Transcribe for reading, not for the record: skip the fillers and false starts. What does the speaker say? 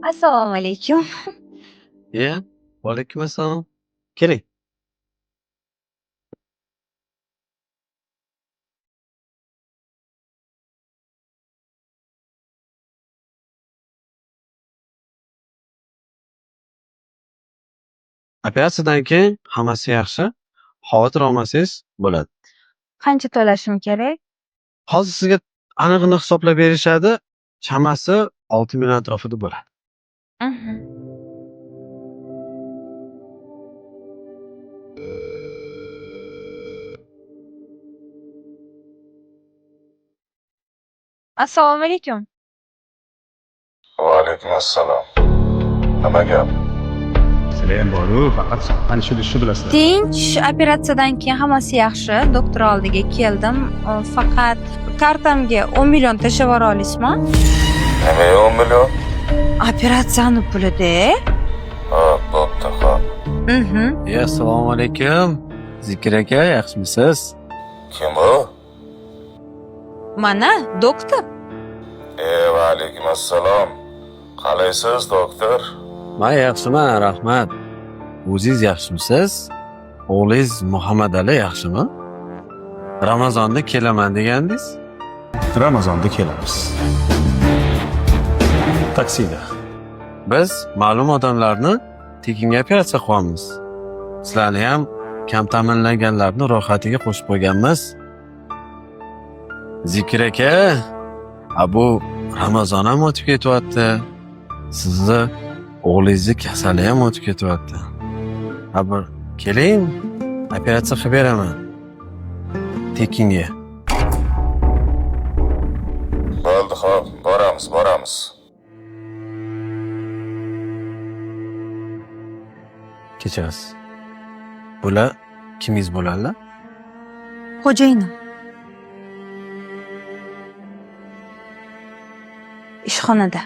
Assalomu alaykum. Vaalaykum assalom. Keling. Operatsiyadan keyin hammasi yaxshi. Xavotir olmasangiz bo'ladi. Qancha to'lashim kerak? Hozir sizga aniqini hisoblab berishadi. Chamasi 6 million atrofida bo'ladi. Mhm. Assalomu alaykum. Vaalaykum assalom. Nima gap? Sizlar boru faqat sog'lanish ishni bilasizlar. Tinch, operatsiyadan keyin hammasi yaxshi. Doktor oldiga keldim. Faqat kartamga 10 million tashlab yubora olasizmi? Nimaga 10 million? Operatsiyani pulida. Xo'p, bo'pti, xo'p. Mhm. Assalomu alaykum. Zikir aka, yaxshimisiz? Kim u? Mana doktor. Vaalaykum assalom. Qalaysiz, doktor? Men yaxshiman, rahmat. O'zingiz yaxshimisiz? O'g'lingiz Muhammad Ali yaxshimi? Ramazonda kelaman degandingiz? Ramazonda kelamiz. Taksida. Biz ma'lum odamlarni tekinga operatsiya qilyapmiz. Sizlarni ham kam ta'minlanganlarni ro'yxatiga qo'shib qo'yganmiz. Zikir aka, bu Ramazon ham o'tib ketyapti. Sizni o'g'lingizni kasali ham o'tib ketyapti. Bir keling, operatsiya qilib beraman. Tekinga. Bo'ldi, xo'p. Boramiz. Kechirasiz. Bular kimingiz bo'ladilar? Xo'jayinim. Ishxonada.